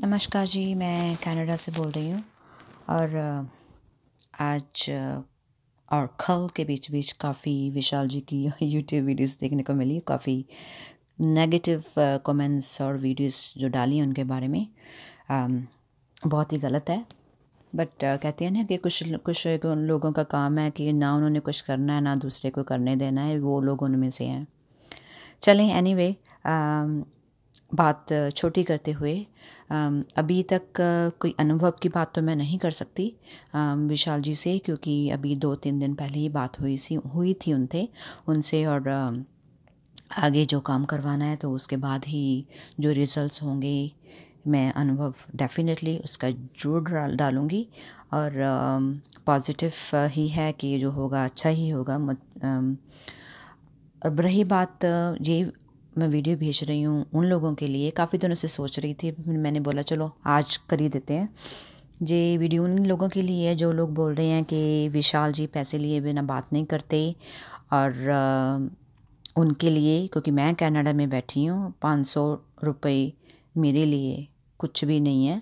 नमस्कार जी, मैं कनाडा से बोल रही हूँ और आज और कल के बीच काफ़ी विशाल जी की यूट्यूब वीडियोस देखने को मिली। काफ़ी नेगेटिव कमेंट्स और वीडियोस जो डाली हैं उनके बारे में बहुत ही गलत है। बट कहते हैं ना कि कुछ लोगों का काम है कि ना उन्होंने कुछ करना है ना दूसरे को करने देना है, वो लोग उनमें से हैं। चलें एनीवे, बात छोटी करते हुए अभी तक कोई अनुभव की बात तो मैं नहीं कर सकती विशाल जी से, क्योंकि अभी 2-3 दिन पहले ही बात हुई थी उनसे और आगे जो काम करवाना है तो उसके बाद ही जो रिजल्ट्स होंगे मैं अनुभव डेफिनेटली उसका जरूर डालूँगी और पॉजिटिव ही है कि जो होगा अच्छा ही होगा। अब रही बात ये मैं वीडियो भेज रही हूँ उन लोगों के लिए, काफ़ी दिनों से सोच रही थी, मैंने बोला चलो आज कर ही देते हैं। ये वीडियो उन लोगों के लिए है जो लोग बोल रहे हैं कि विशाल जी पैसे लिए बिना बात नहीं करते और उनके लिए, क्योंकि मैं कनाडा में बैठी हूँ, 500 रुपये मेरे लिए कुछ भी नहीं है,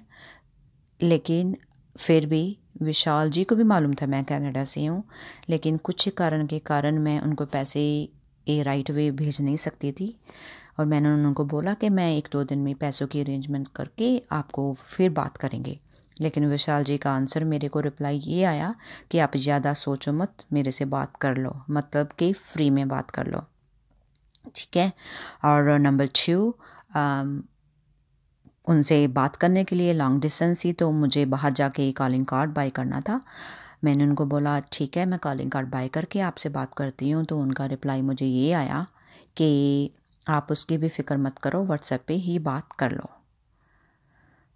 लेकिन फिर भी विशाल जी को भी मालूम था मैं कनाडा से हूँ, लेकिन कुछ कारण के कारण मैं उनको पैसे राइट वे भेज नहीं सकती थी और मैंने उनको बोला कि मैं 1-2 दिन में पैसों की अरेंजमेंट करके आपको फिर बात करेंगे। लेकिन विशाल जी का आंसर मेरे को रिप्लाई ये आया कि आप ज़्यादा सोचो मत, मेरे से बात कर लो, मतलब कि फ्री में बात कर लो, ठीक है। और नंबर 2, उनसे बात करने के लिए लॉन्ग डिस्टेंस ही तो मुझे बाहर जाके कॉलिंग कार्ड बाय करना था। मैंने उनको बोला ठीक है, मैं कॉलिंग कार्ड बाय करके आपसे बात करती हूँ, तो उनका रिप्लाई मुझे ये आया कि आप उसकी भी फ़िक्र मत करो, व्हाट्सएप पे ही बात कर लो।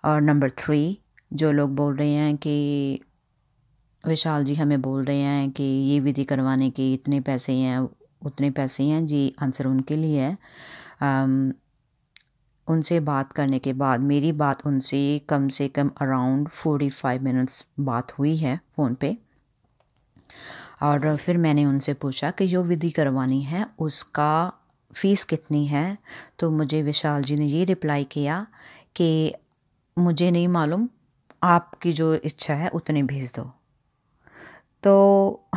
और नंबर 3, जो लोग बोल रहे हैं कि विशाल जी हमें बोल रहे हैं कि ये विधि करवाने के इतने पैसे हैं उतने पैसे हैं, जी आंसर उनके लिए है। उनसे बात करने के बाद मेरी बात उनसे कम से कम अराउंड 45 मिनट्स बात हुई है फ़ोन पे, और फिर मैंने उनसे पूछा कि जो विधि करवानी है उसका फ़ीस कितनी है, तो मुझे विशाल जी ने ये रिप्लाई किया कि मुझे नहीं मालूम, आपकी जो इच्छा है उतने भेज दो। तो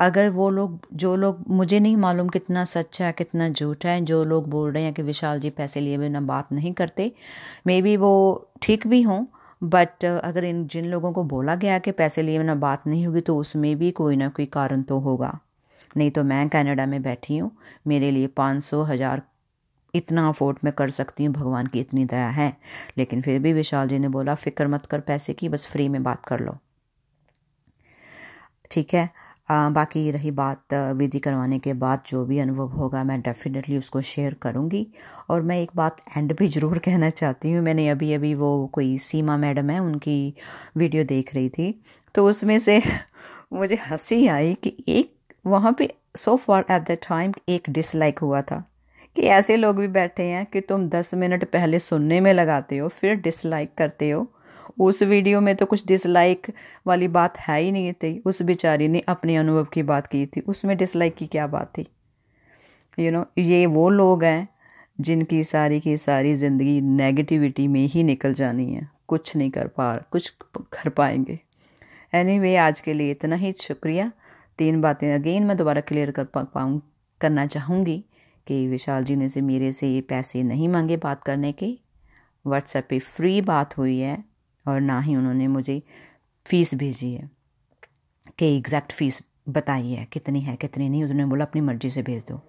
अगर जो लोग मुझे नहीं मालूम कितना सच है कितना झूठ है, जो लोग बोल रहे हैं कि विशाल जी पैसे लिए बिना बात नहीं करते, मे बी वो ठीक भी हों, बट अगर जिन लोगों को बोला गया कि पैसे लिए बिना बात नहीं होगी तो उसमें भी कोई ना कोई कारण तो होगा। नहीं तो मैं कनाडा में बैठी हूँ, मेरे लिए 500-1000 इतना अफोर्ड मैं कर सकती हूँ, भगवान की इतनी दया है। लेकिन फिर भी विशाल जी ने बोला फ़िक्र मत कर पैसे की, बस फ्री में बात कर लो, ठीक है। बाकी रही बात विधि करवाने के बाद जो भी अनुभव होगा मैं डेफिनेटली उसको शेयर करूँगी। और मैं एक बात एंड भी ज़रूर कहना चाहती हूँ, मैंने अभी वो कोई सीमा मैडम है उनकी वीडियो देख रही थी, तो उसमें से मुझे हंसी आई कि एक वहाँ पे so for at the time एक डिसलाइक हुआ था, कि ऐसे लोग भी बैठे हैं कि तुम 10 मिनट पहले सुनने में लगाते हो फिर डिसलाइक करते हो। उस वीडियो में तो कुछ डिसलाइक वाली बात है ही नहीं थी, उस बेचारी ने अपने अनुभव की बात की थी, उसमें डिसलाइक की क्या बात थी। ये वो लोग हैं जिनकी सारी की सारी ज़िंदगी नेगेटिविटी में ही निकल जानी है, कुछ नहीं कुछ कर पाएंगे। एनीवे, आज के लिए इतना ही, शुक्रिया। 3 बातें अगेन मैं दोबारा क्लियर करना चाहूँगी कि विशाल जी ने से मेरे से ये पैसे नहीं मांगे बात करने के, व्हाट्सएप पे फ्री बात हुई है, और ना ही उन्होंने मुझे फ़ीस भेजी है कि एग्जैक्ट फ़ीस बताई है कितनी है कितनी नहीं, उन्होंने बोला अपनी मर्ज़ी से भेज दो,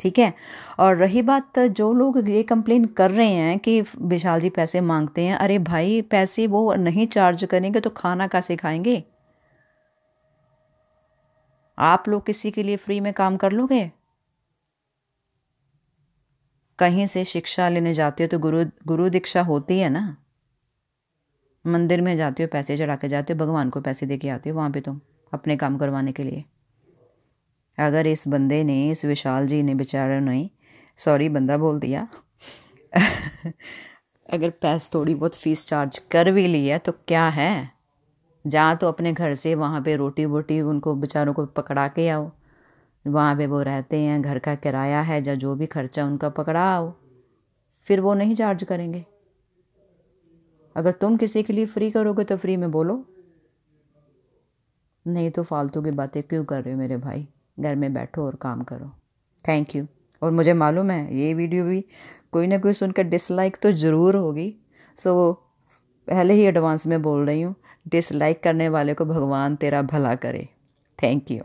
ठीक है। और रही बात जो लोग ये कंप्लेन कर रहे हैं कि विशाल जी पैसे मांगते हैं, अरे भाई पैसे वो नहीं चार्ज करेंगे तो खाना कैसे खाएंगे? आप लोग किसी के लिए फ्री में काम कर लोगे? कहीं से शिक्षा लेने जाते हो तो गुरु दीक्षा होती है ना, मंदिर में जाते हो पैसे चढ़ा के जाते हो, भगवान को पैसे दे के आते हो वहाँ पे तुम अपने काम करवाने के लिए। अगर इस बंदे ने, इस विशाल जी ने बेचारे ने, सॉरी बंदा बोल दिया अगर पैसे थोड़ी बहुत फीस चार्ज कर भी लिया तो क्या है, जा तो अपने घर से वहाँ पे रोटी वोटी उनको बेचारों को पकड़ा के आओ, वहाँ पे वो रहते हैं, घर का किराया है या जो भी खर्चा उनका पकड़ा आओ, फिर वो नहीं चार्ज करेंगे। अगर तुम किसी के लिए फ्री करोगे तो फ्री में बोलो, नहीं तो फालतू की बातें क्यों कर रहे हो मेरे भाई। घर में बैठो और काम करो। Thank you. और मुझे मालूम है ये वीडियो भी कोई ना कोई सुनकर डिसलाइक तो ज़रूर होगी, सो पहले ही एडवांस में बोल रही हूँ, डिसलाइक करने वाले को भगवान तेरा भला करे। Thank you.